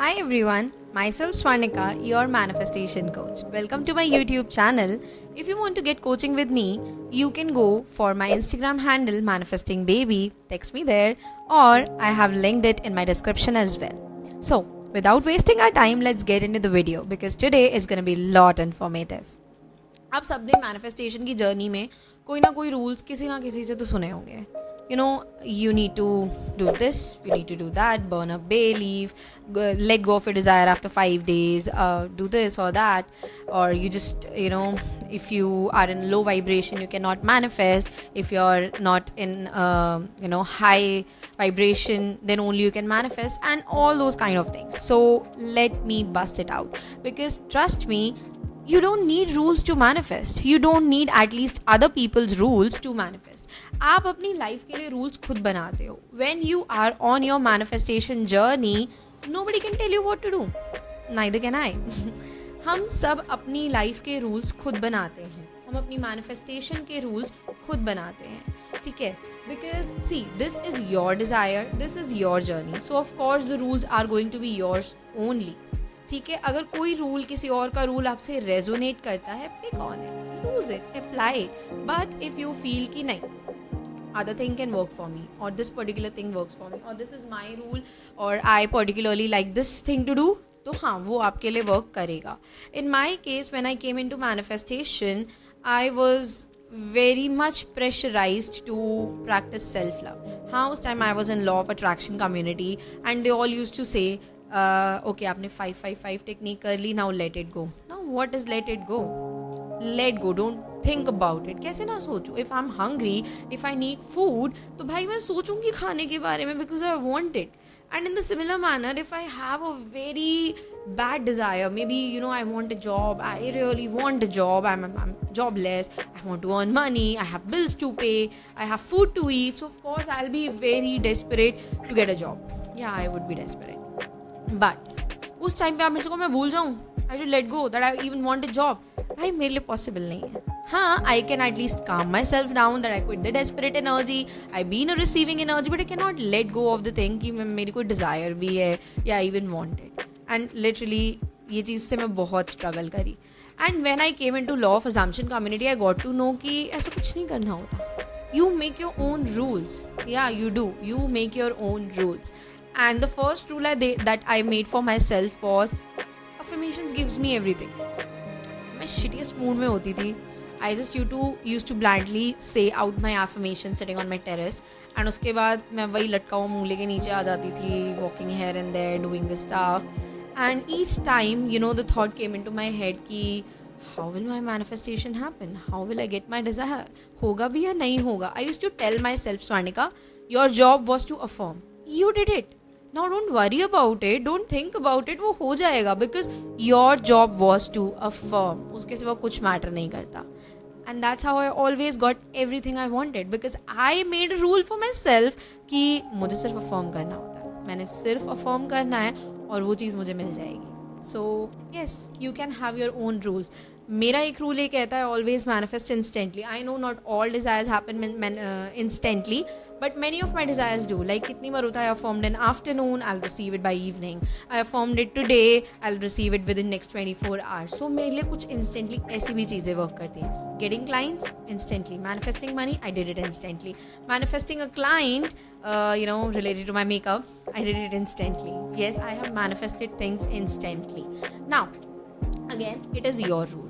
Hi everyone, myself Swarnika, your manifestation coach. Welcome to my YouTube channel. If you want to get coaching with me, you can go for my Instagram handle manifesting baby, text me there, or I have linked it in my description as well. So, without wasting our time, let's get into the video because today is going to be a lot informative. आप सबने manifestation की journey में कोई ना कोई rules किसी ना किसी से तो सुने होंगे. You need to do this, you need to do that, burn a bay leaf, let go of your desire after 5 days, do this or that, or you just, if you are in low vibration, you cannot manifest. If you're not in, high vibration, then only you can manifest, and all those kind of things. So let me bust it out, because trust me, you don't need rules to manifest. You don't need at least other people's rules to manifest. आप अपनी life के लिए rules खुद बनाते हो. When you are on your manifestation journey, nobody can tell you what to do. Neither can I. हम सब अपनी लाइफ के रूल्स खुद बनाते हैं. हम अपनी मैनिफेस्टेशन के रूल्स खुद बनाते हैं. ठीक है? Because see, this is your desire, this is your journey. So of course the rules are going to be yours only. ठीक है, अगर कोई रूल किसी और का रूल आपसे रेजोनेट करता है, pick on it, use it, apply it. But if you feel कि नहीं, other thing can work for me, or this particular thing works for me, or this is my rule, or I particularly like this thing to do, तो हाँ वो आपके लिए work करेगा. In my case, when I came into manifestation, I was very much pressurized to practice self-love. हाँ, उस time I was in law of attraction community and they all used to say, okay, आपने 5-5-5 technique कर ली, now let it go. Now what is let it go? Let go, don't think about it. कैसे ना सोचूं? If I'm hungry, if I need food, तो भाई मैं सोचूंगी खाने के बारे में because I want it. And in the similar manner, if I have a very bad desire, maybe, I want a job, I really want a job, I'm jobless, I want to earn money, I have bills to pay, I have food to eat, so of course I'll be very desperate to get a job. Yeah, I would be desperate. But उस time पे आप मेरे को मैं भूल जाऊँ, I should let go that I even want a job. भाई मेरे लिए पॉसिबल नहीं है. हाँ, I can at least calm myself down that I quit the desperate energy, I be in a receiving energy, but I cannot let go of the thing कि मेरी कोई desire भी है या I even want it. And literally ये चीज़ से मैं बहुत struggle करी. And when I came into law of assumption community, I got to know कि ऐसा कुछ नहीं करना होता. You make your own rules. Yeah, you do. You make your own rules. And the first rule that I made for myself was affirmations gives me everything. मैं shittiest mood में होती थी. I just used to blindly say out my affirmations sitting on my terrace. And उसके बाद मैं वही लटका हुआ मुँह लेके नीचे आ जाती थी, walking here and there, doing the stuff. And each time, the thought came into my head कि how will my manifestation happen? How will I get my desire? होगा भी या नहीं होगा? I used to tell myself, Swarnika, your job was to affirm. You did it. Now don't worry about it, don't think about it, वो हो जाएगा because your job was to affirm. उसके सिवा कुछ matter नहीं करता. And that's how I always got everything I wanted because I made a rule for myself कि मुझे सिर्फ affirm करना होता है. मैंने सिर्फ affirm करना है और वो चीज़ मुझे मिल जाएगी. So yes, you can have your own rules. मेरा एक रूल ये कहता है always manifest instantly. I know not all desires happen instantly, but many of my desires do. Like कितनी बार होता है I affirmed in afternoon, I'll receive it by evening. I affirmed it today, I'll receive it within next 24 hours. So मेरे लिए कुछ instantly ऐसी भी चीज़ें work करती हैं. Getting clients instantly. Manifesting money, I did it instantly. Manifesting a client, related to my makeup, I did it instantly. Yes, I have manifested things instantly. Now, again, it is your rule.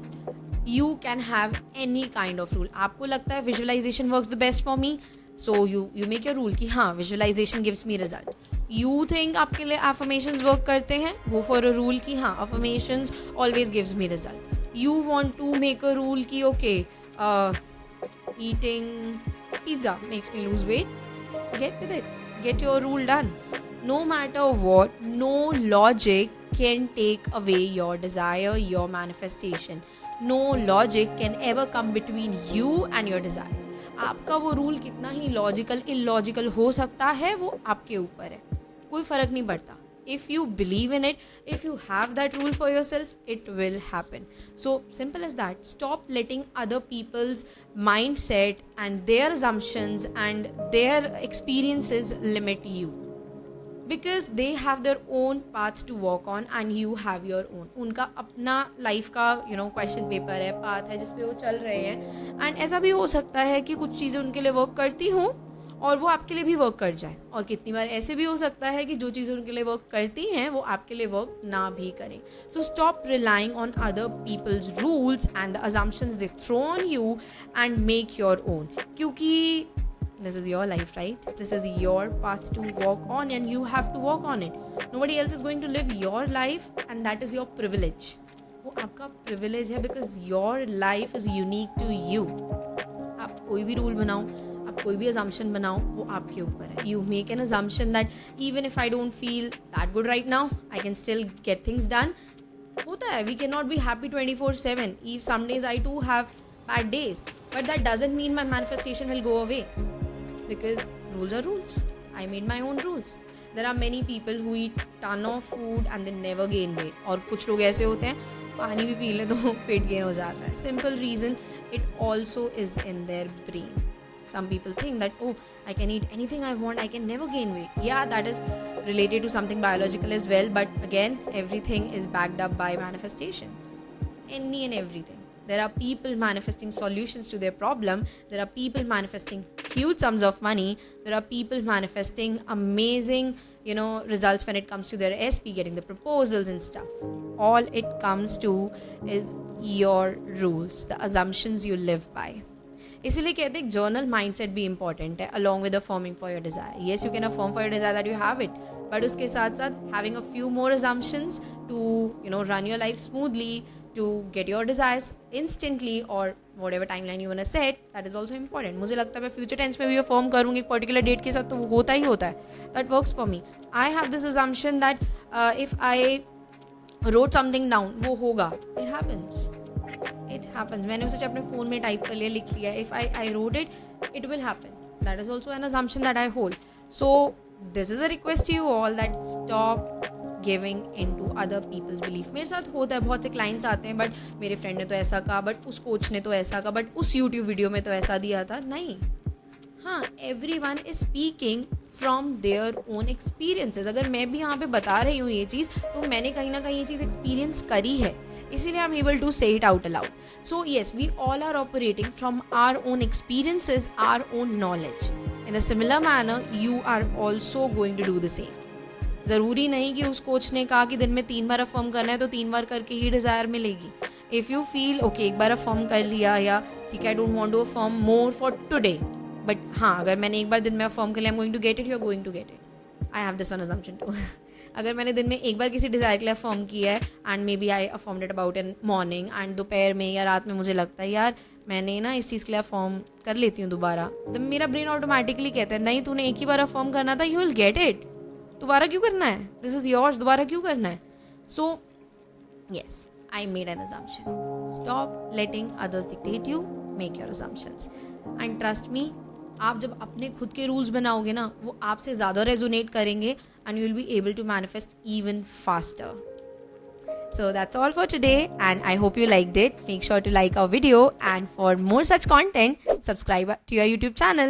You can have any kind of rule. आपको लगता है visualization works the best for me, so you make your rule कि हाँ visualization gives me result. You think आपके लिए affirmations work करते हैं, go for a rule कि हाँ affirmations always gives me result. You want to make a rule कि okay, eating pizza makes me lose weight, get with it, get your rule done. No matter what, no logic can take away your desire, your manifestation. No logic can ever come between you and your desire. आपका वो rule कितना ही logical illogical हो सकता है वो आपके ऊपर है, कोई फर्क नहीं पड़ता. If you believe in it, if you have that rule for yourself, it will happen. So simple as that. Stop letting other people's mindset and their assumptions and their experiences limit you. Because they have their own path to walk on and you have your own. उनका अपना life का question paper है, path है जिसपे वो चल रहे हैं. एंड ऐसा भी हो सकता है कि कुछ चीज़ें उनके लिए वर्क करती हूँ और वो आपके लिए भी वर्क कर जाए, और कितनी बार ऐसे भी हो सकता है कि जो चीज़ें उनके लिए वर्क करती हैं वो आपके लिए वर्क ना भी करें. So stop relying on other people's rules and the assumptions they throw on you and make your own. क्योंकि this is your life, right? This is your path to walk on and you have to walk on it. Nobody else is going to live your life and that is your privilege. वो आपका privilege है because your life is unique to you. आप कोई भी rule बनाओ, आप कोई भी assumption बनाओ, वो आपके ऊपर है. You make an assumption that even if I don't feel that good right now, I can still get things done. होता है, we cannot be happy 24/7. If some days I too have bad days, but that doesn't mean my manifestation will go away. Because rules are rules. I made my own rules. There are many people who eat ton of food and they never gain weight. और कुछ लोग ऐसे होते हैं पानी भी P ले तो पेट गेन हो जाता है. Simple reason, it also is in their brain. Some people think that, oh, I can eat anything I want, I can never gain weight. Yeah, that is related to something biological as well, but again, everything is backed up by manifestation. Any and everything. There are people manifesting solutions to their problem. There are people manifesting huge sums of money. There are people manifesting amazing, results when it comes to their SP, getting the proposals and stuff. All it comes to is your rules, the assumptions you live by. इसीलिए कहते हैं journal mindset भी important है along with affirming for your desire. Yes, you can affirm for your desire that you have it, but उसके साथ साथ having a few more assumptions to run your life smoothly, to get your desires instantly or whatever timeline you want to set, that is also important. मुझे लगता है मैं future tense में भी affirm करूँगी एक पर्टिकुलर डेट के साथ तो वो होता ही होता है. that works for me. I have this assumption that if I wrote something down वो होगा. it happens. मैंने उसे अपने फ़ोन में टाइप कर लिया, लिख लिया. if I wrote it, it will happen. that is also an assumption that I hold. So this is a request to you all that stop giving in to other people's belief. मेरे साथ होता है, बहुत से clients आते हैं but मेरे friend ने तो ऐसा कहा, बट उस कोच ने तो ऐसा कहा, बट उस यूट्यूब वीडियो में तो ऐसा दिया था. नहीं, हाँ, everyone is speaking from their own experiences. अगर मैं भी यहाँ पे बता रही हूँ ये चीज़ तो मैंने कहीं ना कहीं ये चीज़ एक्सपीरियंस करी है, इसीलिए I am able to say it out aloud. So yes, we all are operating from our own experiences, our own knowledge. In a similar manner you are also going to do the same. ज़रूरी नहीं कि उस coach ने कहा कि दिन में 3 बार affirm करना है तो 3 बार करके ही डिज़ायर मिलेगी. इफ़ यू फील ओके, एक बार अफर्म कर लिया या ठीक है, I don't want to affirm more for today, but हाँ, अगर मैंने एक बार दिन में अफर्म कर लिया, I am going to get it, you are going to get it. I have this one assumption too. अगर मैंने दिन में एक बार किसी डिज़ायर के लिए अफर्म किया है and may be I affirmed it about in morning and दोपहर में या रात में मुझे लगता है यार मैंने ना इस चीज़ के लिए अफर्म कर लेती हूँ दोबारा, तो मेरा ब्रेन ऑटोमेटिकली कहता है नहीं, तूने एक ही बार अफर्म करना था, यू विल गेट इट. दोबारा क्यों करना है, दिस इज योर्स, दोबारा क्यों करना है. So yes, I made an assumption. Stop letting others dictate you, make your assumptions and trust me. आप जब अपने खुद के रूल्स बनाओगे ना, वो आपसे ज़्यादा रेजोनेट करेंगे and you will be able to manifest even faster. So that's all for today and I hope you liked it. Make sure to like our video and for more such content, subscribe to your YouTube channel.